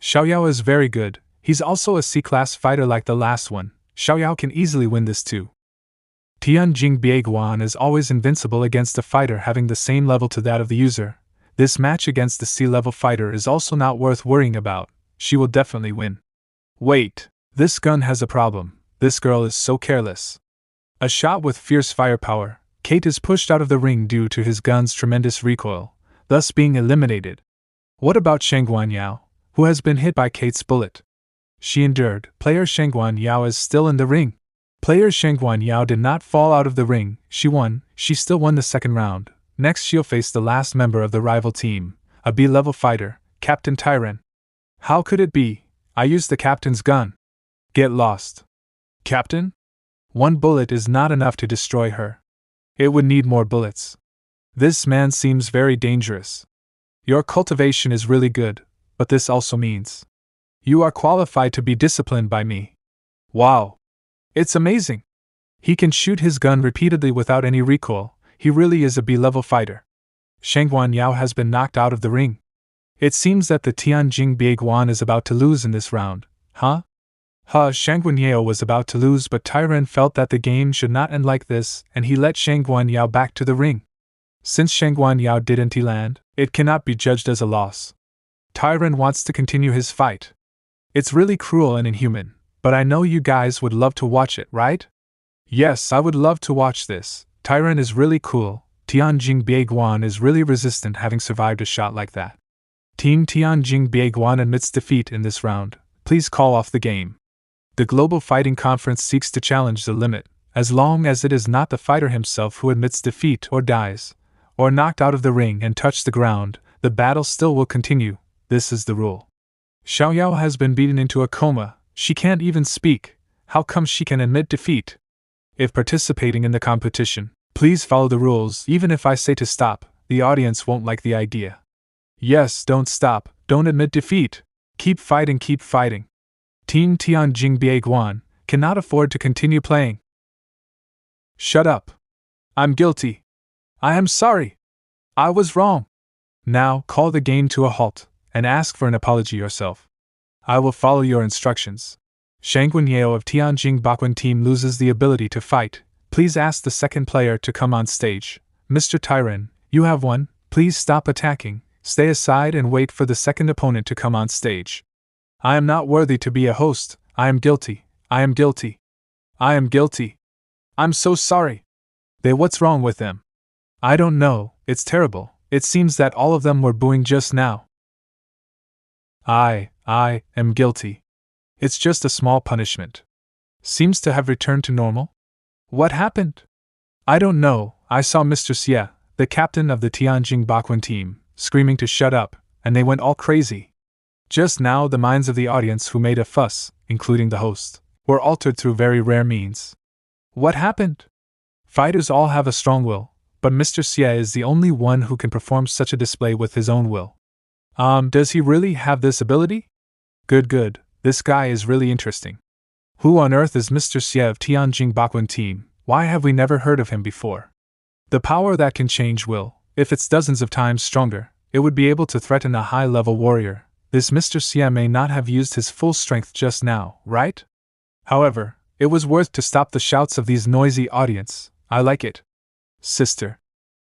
Xiaoyao is very good. He's also a C-class fighter like the last one. Xiaoyao can easily win this too. Tianjing Bieguan is always invincible against a fighter having the same level to that of the user. This match against the C-level fighter is also not worth worrying about. She will definitely win. Wait, this gun has a problem. This girl is so careless. A shot with fierce firepower. Kate is pushed out of the ring due to his gun's tremendous recoil, thus being eliminated. What about Shangguan Yao, who has been hit by Kate's bullet? She endured. Player Shangguan Yao is still in the ring. Player Shangguan Yao did not fall out of the ring. She won. She still won the second round. Next she'll face the last member of the rival team, a B-level fighter, Captain Tyran. How could it be? I used the captain's gun. Get lost. Captain? One bullet is not enough to destroy her. It would need more bullets. This man seems very dangerous. Your cultivation is really good, but this also means you are qualified to be disciplined by me. Wow! It's amazing! He can shoot his gun repeatedly without any recoil. He really is a B-level fighter. Shangguan Yao has been knocked out of the ring. It seems that the Tianjing Bieguan is about to lose in this round. Shangguan Yao was about to lose, but Tyran felt that the game should not end like this, and he let Shangguan Yao back to the ring. Since Shangguan Yao didn't land, it cannot be judged as a loss. Tyran wants to continue his fight. It's really cruel and inhuman, but I know you guys would love to watch it, right? Yes, I would love to watch this. Tyran is really cool. Tianjing Bieguan is really resistant, having survived a shot like that. Team Tianjing Bieguan admits defeat in this round. Please call off the game. The Global Fighting Conference seeks to challenge the limit, as long as it is not the fighter himself who admits defeat or dies, or knocked out of the ring and touched the ground, the battle still will continue. This is the rule. Xiaoyao has been beaten into a coma. She can't even speak. How come she can admit defeat? If participating in the competition, please follow the rules. Even if I say to stop, the audience won't like the idea. Yes, don't stop, don't admit defeat. Keep fighting, keep fighting. Team Tianjing Bieguan cannot afford to continue playing. Shut up. I'm guilty. I am sorry. I was wrong. Now call the game to a halt and ask for an apology yourself. I will follow your instructions. Shangguan Yao of Tianjing Bieguan team loses the ability to fight. Please ask the second player to come on stage. Mr. Tyran, you have won. Please stop attacking. Stay aside and wait for the second opponent to come on stage. I am not worthy to be a host. I am guilty. I am guilty. I am guilty. I'm so sorry. What's wrong with them? I don't know, it's terrible. It seems that all of them were booing just now. I am guilty. It's just a small punishment. Seems to have returned to normal? What happened? I don't know. I saw Mr. Xie, the captain of the Tianjing Bieguan team, screaming to shut up, and they went all crazy. Just now the minds of the audience who made a fuss, including the host, were altered through very rare means. What happened? Fighters all have a strong will, but Mr. Xie is the only one who can perform such a display with his own will. Does he really have this ability? Good, this guy is really interesting. Who on earth is Mr. Xie of Tianjing Bieguan team? Why have we never heard of him before? The power that can change will, if it's dozens of times stronger, it would be able to threaten a high-level warrior. This Mr. Xie may not have used his full strength just now, right? However, it was worth to stop the shouts of these noisy audience. I like it. Sister.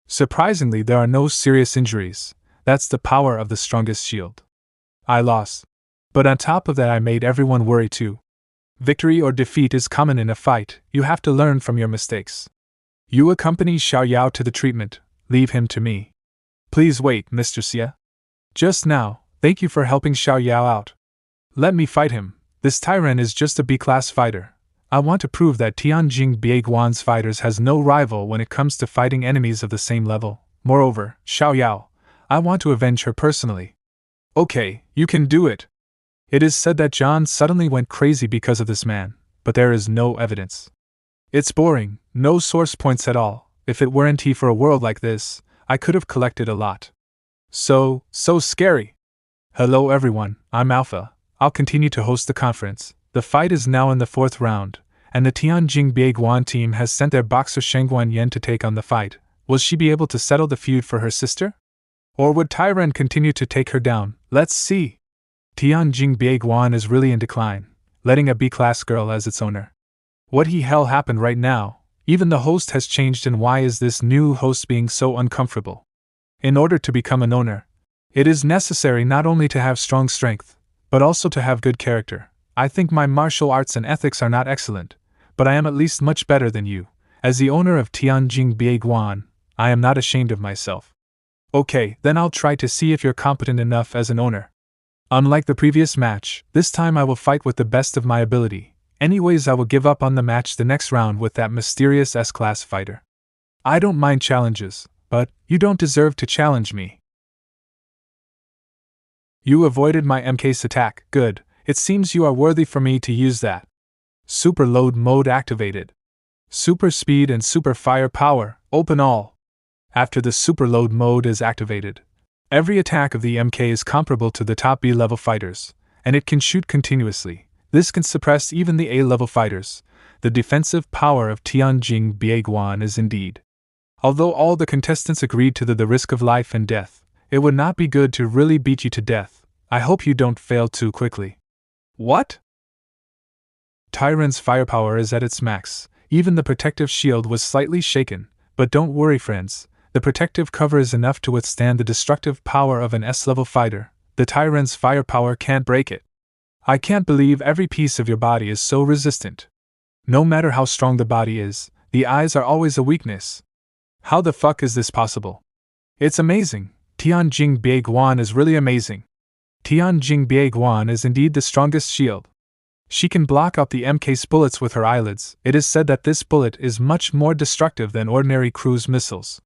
Surprisingly, there are no serious injuries. That's the power of the strongest shield. I lost. But on top of that, I made everyone worry too. Victory or defeat is common in a fight. You have to learn from your mistakes. You accompany Xiaoyao to the treatment. Leave him to me. Please wait, Mr. Xie. Just now, thank you for helping Xiaoyao out. Let me fight him. This Tyran is just a B-class fighter. I want to prove that Tianjing Bieguan's fighters has no rival when it comes to fighting enemies of the same level. Moreover, Xiaoyao, I want to avenge her personally. Okay, you can do it. It is said that John suddenly went crazy because of this man, but there is no evidence. It's boring, no source points at all. If it weren't for a world like this, I could have collected a lot. So scary. Hello everyone, I'm Alpha. I'll continue to host the conference. The fight is now in the 4th round, and the Tianjin Bieguan team has sent their boxer Xie Yan to take on the fight. Will she be able to settle the feud for her sister? Or would Tyren continue to take her down? Let's see. Tianjin Bieguan is really in decline, letting a B-class girl as its owner. What the hell happened right now? Even the host has changed, and why is this new host being so uncomfortable? In order to become an owner, it is necessary not only to have strong strength, but also to have good character. I think my martial arts and ethics are not excellent, but I am at least much better than you. As the owner of Tianjin Bieguan, I am not ashamed of myself. Okay, then I'll try to see if you're competent enough as an owner. Unlike the previous match, this time I will fight with the best of my ability. Anyways, I will give up on the match the next round with that mysterious S-class fighter. I don't mind challenges, but you don't deserve to challenge me. You avoided my MK's attack, good. It seems you are worthy for me to use that. Super load mode activated. Super speed and super firepower, open all. After the super load mode is activated, every attack of the MK is comparable to the top B-level fighters, and it can shoot continuously. This can suppress even the A-level fighters. The defensive power of Tianjin Bieguan is indeed. Although all the contestants agreed to the risk of life and death, it would not be good to really beat you to death. I hope you don't fail too quickly. What? Tyren's firepower is at its max. Even the protective shield was slightly shaken, but don't worry friends, the protective cover is enough to withstand the destructive power of an S-level fighter. The Tyren's firepower can't break it. I can't believe every piece of your body is so resistant. No matter how strong the body is, the eyes are always a weakness. How the fuck is this possible? It's amazing. Tianjin Bieguan is really amazing. Tianjin Bieguan is indeed the strongest shield. She can block out the MK's bullets with her eyelids. It is said that this bullet is much more destructive than ordinary cruise missiles.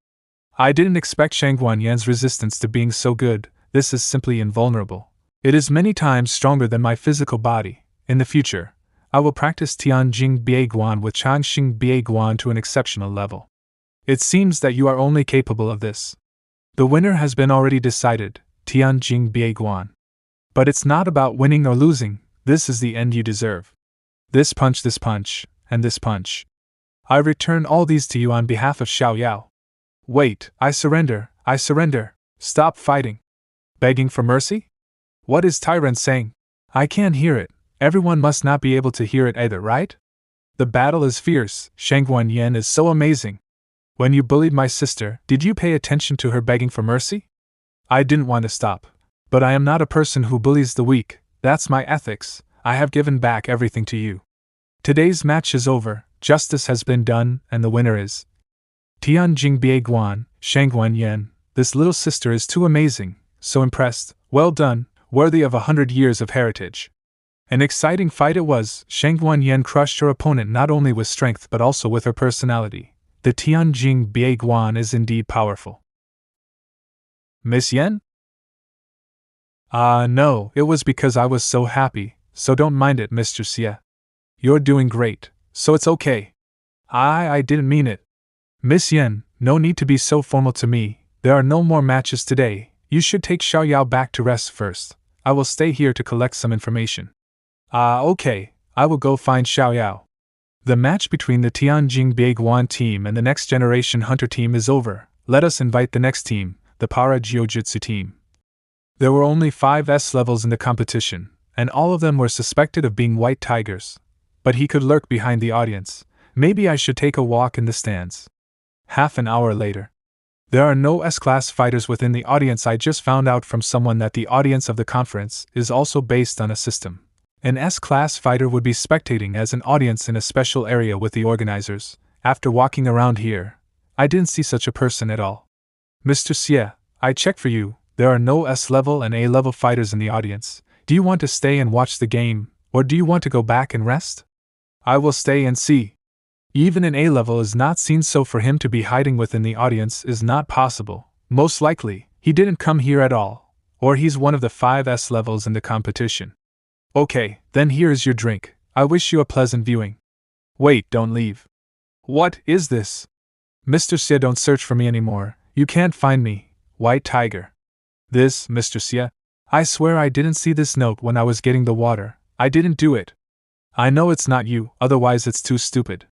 I didn't expect Xie Yan's resistance to being so good. This is simply invulnerable. It is many times stronger than my physical body. In the future, I will practice Tianjin Bieguan with Changxing Bieguan to an exceptional level. It seems that you are only capable of this. The winner has been already decided, Tianjin Bieguan. But it's not about winning or losing. This is the end you deserve. This punch, and this punch. I return all these to you on behalf of Xiao Yao. Wait, I surrender. Stop fighting. Begging for mercy? What is Tyren saying? I can't hear it. Everyone must not be able to hear it either, right? The battle is fierce. Xie Yan is so amazing. When you bullied my sister, did you pay attention to her begging for mercy? I didn't want to stop. But I am not a person who bullies the weak. That's my ethics. I have given back everything to you. Today's match is over, justice has been done, and the winner is Tianjin Bieguan, Xie Yan. This little sister is too amazing, so impressed. Well done, worthy of 100 years of heritage. An exciting fight it was. Xie Yan crushed her opponent not only with strength but also with her personality. The Tianjin Bieguan is indeed powerful. Miss Yan? No, it was because I was so happy, so don't mind it, Mr. Xie. You're doing great, so it's okay. I didn't mean it. Miss Yan, no need to be so formal to me. There are no more matches today. You should take Xiao Yao back to rest first. I will stay here to collect some information. Okay, I will go find Xiao Yao. The match between the Tianjin Bieguan team and the Next Generation Hunter team is over. Let us invite the next team, the Para Jiu-Jitsu team. There were only 5 S levels in the competition, and all of them were suspected of being white tigers. But he could lurk behind the audience. Maybe I should take a walk in the stands. Half an hour later. There are no S-class fighters within the audience. I just found out from someone that the audience of the conference is also based on a system. An S-class fighter would be spectating as an audience in a special area with the organizers. After walking around here, I didn't see such a person at all. Mr. Xie, I checked for you. There are no S-level and A-level fighters in the audience. Do you want to stay and watch the game, or do you want to go back and rest? I will stay and see. Even an A-level is not seen, so for him to be hiding within the audience is not possible. Most likely, he didn't come here at all, or he's one of the 5 S-levels in the competition. Okay, then here is your drink. I wish you a pleasant viewing. Wait, don't leave. What is this? Mr. Xie, don't search for me anymore. You can't find me, White Tiger. This, Mr. Xie? I swear I didn't see this note when I was getting the water. I didn't do it. I know it's not you, otherwise it's too stupid.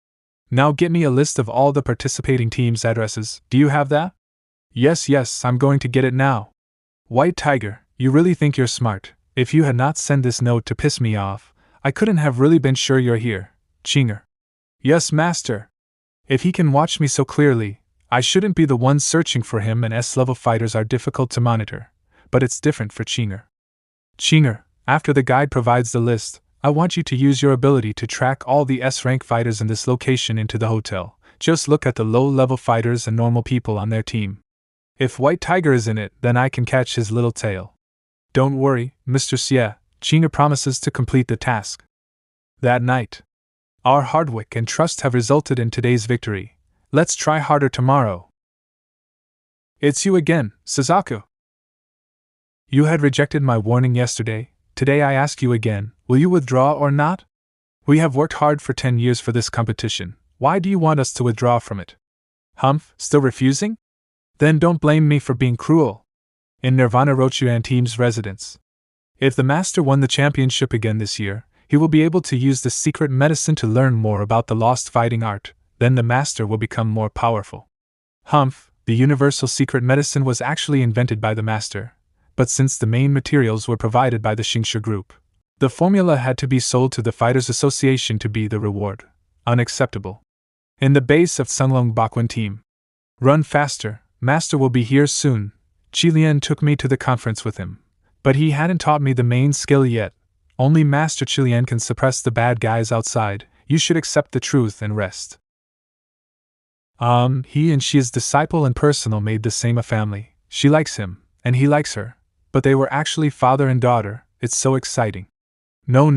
Now get me a list of all the participating teams' addresses. Do you have that? Yes, I'm going to get it now. White Tiger, you really think you're smart. If you had not sent this note to piss me off, I couldn't have really been sure you're here. Chinger. Yes, master. If he can watch me so clearly, I shouldn't be the one searching for him, and S-level fighters are difficult to monitor. But it's different for Chinger. Chinger, after the guide provides the list, I want you to use your ability to track all the S-rank fighters in this location into the hotel. Just look at the low-level fighters and normal people on their team. If White Tiger is in it, then I can catch his little tail. Don't worry, Mr. Xie, Chinger promises to complete the task. That night. Our hard work and trust have resulted in today's victory. Let's try harder tomorrow. It's you again, Suzaku. You had rejected my warning yesterday. Today I ask you again, will you withdraw or not? We have worked hard for 10 years for this competition. Why do you want us to withdraw from it? Humph, still refusing? Then don't blame me for being cruel. In Nirvana Rochuan team's residence. If the master won the championship again this year, he will be able to use the secret medicine to learn more about the lost fighting art. Then the master will become more powerful. Humph, the universal secret medicine was actually invented by the master. But since the main materials were provided by the Xingshu group, the formula had to be sold to the Fighters Association to be the reward. Unacceptable. In the base of Sunglong Bakwan team. Run faster, master will be here soon. Xie Yan took me to the conference with him. But he hadn't taught me the main skill yet. Only Master Xie Yan can suppress the bad guys outside. You should accept the truth and rest. He and she's disciple and personal made the same a family. She likes him, and he likes her. But they were actually father and daughter. It's so exciting. No,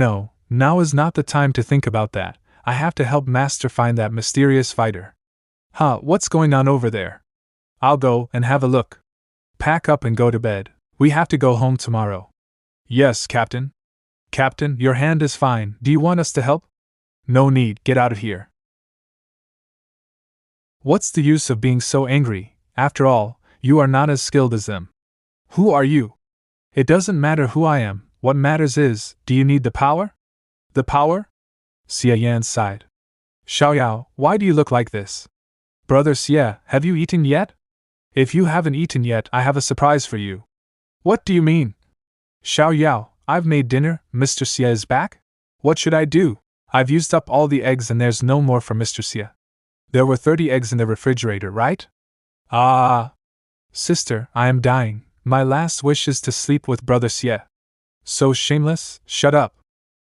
now is not the time to think about that. I have to help Master find that mysterious fighter. What's going on over there? I'll go and have a look. Pack up and go to bed. We have to go home tomorrow. Yes, Captain. Captain, your hand is fine. Do you want us to help? No need, get out of here. What's the use of being so angry? After all, you are not as skilled as them. Who are you? It doesn't matter who I am. What matters is, do you need the power? The power? Xie Yan sighed. Xiaoyao, why do you look like this? Brother Xie, have you eaten yet? If you haven't eaten yet, I have a surprise for you. What do you mean? Xiaoyao, I've made dinner. Mr. Xie is back? What should I do? I've used up all the eggs and there's no more for Mr. Xie. There were 30 eggs in the refrigerator, right? Sister, I am dying. My last wish is to sleep with Brother Xie. So shameless, shut up.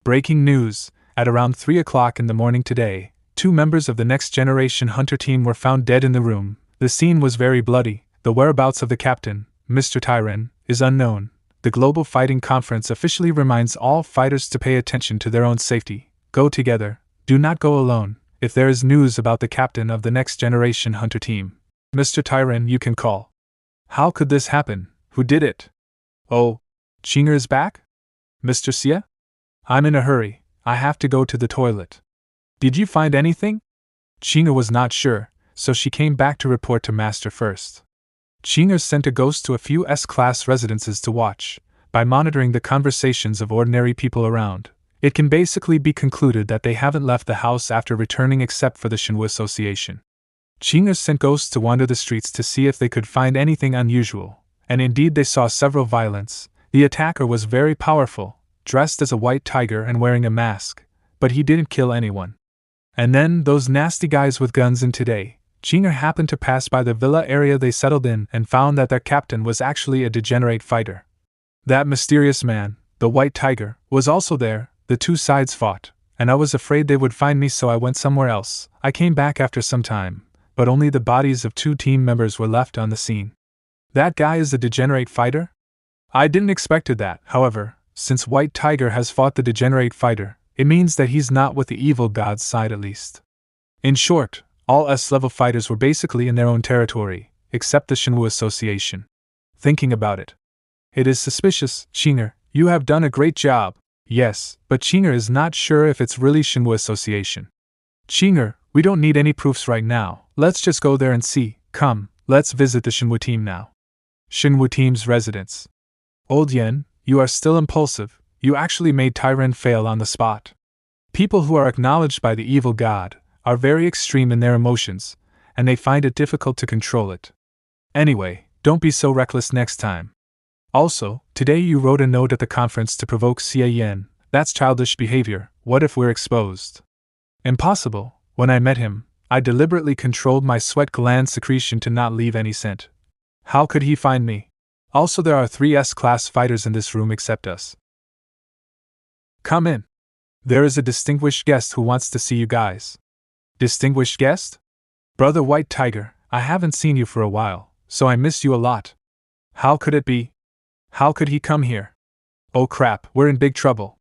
Breaking news. At around 3 o'clock in the morning today, 2 members of the Next Generation Hunter team were found dead in the room. The scene was very bloody. The whereabouts of the captain, Mr. Tyren, is unknown. The Global Fighting Conference officially reminds all fighters to pay attention to their own safety. Go together. Do not go alone. If there is news about the captain of the Next Generation Hunter team, Mr. Tyren, you can call. How could this happen? Who did it? Oh, Chinger is back? Mr. Xie? I'm in a hurry. I have to go to the toilet. Did you find anything? Chinger was not sure, so she came back to report to Master first. Chinger sent a ghost to a few S-class residences to watch. By monitoring the conversations of ordinary people around, it can basically be concluded that they haven't left the house after returning except for the Shinwu Association. Chinger sent ghosts to wander the streets to see if they could find anything unusual, and indeed they saw several violence. The attacker was very powerful, dressed as a white tiger and wearing a mask, but he didn't kill anyone. And then those nasty guys with guns in today. Chinger happened to pass by the villa area they settled in and found that their captain was actually a degenerate fighter. That mysterious man, the white tiger, was also there. The 2 sides fought, and I was afraid they would find me, so I went somewhere else. I came back after some time, but only the bodies of 2 team members were left on the scene. That guy is a degenerate fighter? I didn't expect that, however. Since White Tiger has fought the degenerate fighter, it means that he's not with the evil god's side at least. In short, all S-level fighters were basically in their own territory, except the Shinwu Association. Thinking about it, it is suspicious. Chinger, you have done a great job. Yes, but Chinger is not sure if it's really Shinwu Association. Chinger, We don't need any proofs right now, let's just go there and see. Come, let's visit the Shinwu team now. Shinwu team's residence. Old Yen, you are still impulsive, you actually made Tyren fail on the spot. People who are acknowledged by the evil god are very extreme in their emotions, and they find it difficult to control it. Anyway, don't be so reckless next time. Also, today you wrote a note at the conference to provoke Xie Yan. That's childish behavior. What if we're exposed? Impossible. When I met him, I deliberately controlled my sweat gland secretion to not leave any scent. How could he find me? Also, there are 3 S-class fighters in this room except us. Come in. There is a distinguished guest who wants to see you guys. Distinguished guest? Brother White Tiger, I haven't seen you for a while, so I miss you a lot. How could it be? How could he come here? Oh crap, we're in big trouble.